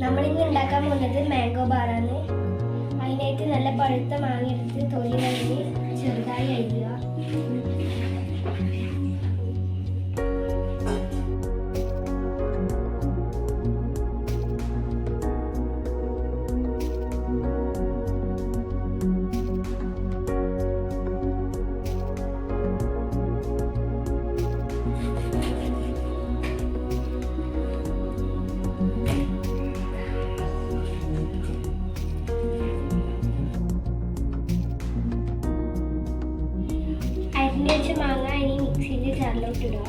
നമ്മളിന്ന് ഉണ്ടാക്കാൻ പോകുന്നത് മാംഗോ ബാറാണ്. അതിനായിട്ട് നല്ല പഴുത്ത മാങ്ങ എടുത്ത് തൊലി കളഞ്ഞ് ചെറുതായി അരിയുക. അരിഞ്ഞ് വെച്ച മാങ്ങ ഇനി മിക്സിയിൽ ജാറിലോട്ട് ഇടുക.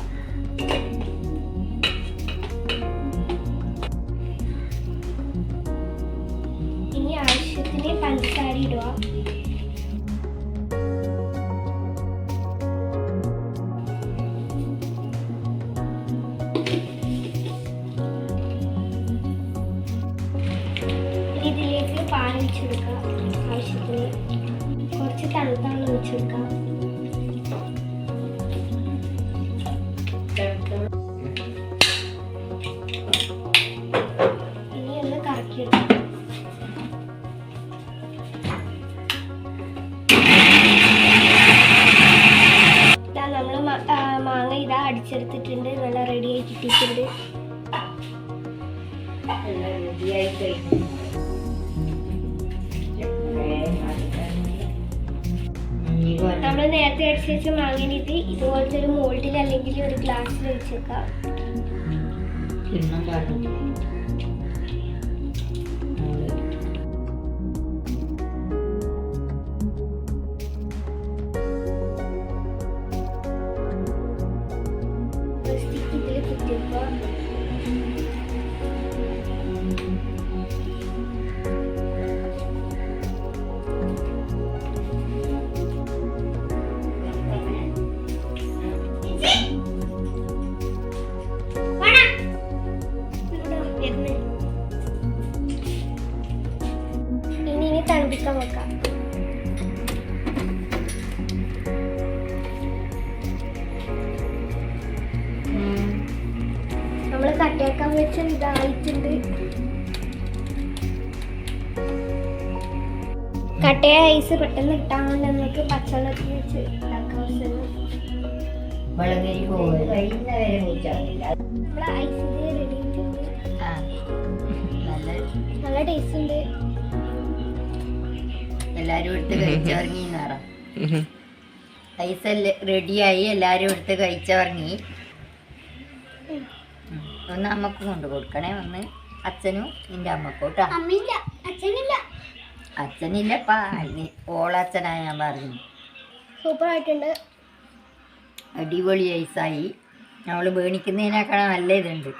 ഇനി ആവശ്യത്തിന് പഞ്ചസാര ഇടുക. ഇനി ഇതിലേക്ക് പാൽ ഒഴിച്ചെടുക്കുക. ആവശ്യത്തിന് കുറച്ച് തണുത്താണ് ഒഴിച്ചെടുക്കുക. ഇനി ഒന്ന് കറക്കിയെടുക്കുക. നമ്മൾ മാങ്ങ ഇതാ അടിച്ചെടുത്തിട്ടുണ്ട്. നല്ല റെഡി ആയി കിട്ടിയിട്ടുണ്ട്. നമ്മൾ നേരത്തെ അടിച്ചു വെച്ച മാങ്ങനിട്ട് ഇതുപോലത്തെ ഒരു മോൾഡിൽ അല്ലെങ്കിൽ ഒരു ഗ്ലാസ്സിൽ വെച്ചേക്കാം. ഇതിൽ കുത്തിവെക്കുക. ഇനി തണുപ്പിക്കാൻ വെക്കാം. നമ്മൾ കട്ടയാക്കാൻ വെച്ച ഇതായിട്ടുണ്ട്. കട്ടയ ഐസ് പെട്ടെന്ന് കിട്ടാൻ കൊണ്ട് നമുക്ക് പച്ചവെള്ളത്തിൽ വെച്ച് ഇതാക്കാൻ ഐസിന് റെഡി ആയിട്ടുണ്ട്. നല്ല ടേസ്റ്റ് ഉണ്ട്. എല്ലാരും എടുത്ത് കഴിച്ചിറങ്ങി. ഐസ് റെഡിയായി. എല്ലാരും എടുത്ത് കഴിച്ചിറങ്ങി. ഒന്ന് അമ്മക്ക് കൊണ്ട് കൊടുക്കണേ. ഒന്ന് അച്ഛനും നിന്റെ അമ്മക്കോട്ടാ. അച്ഛനില്ലപ്പാ, ഓളച്ഛനാ ഞാൻ പറഞ്ഞു. സൂപ്പർ ആയിട്ടുണ്ട്. അടിപൊളി ഐസായി. നമ്മൾ മേടിക്കുന്നതിനേക്കാൾ നല്ല ഇതുണ്ട്.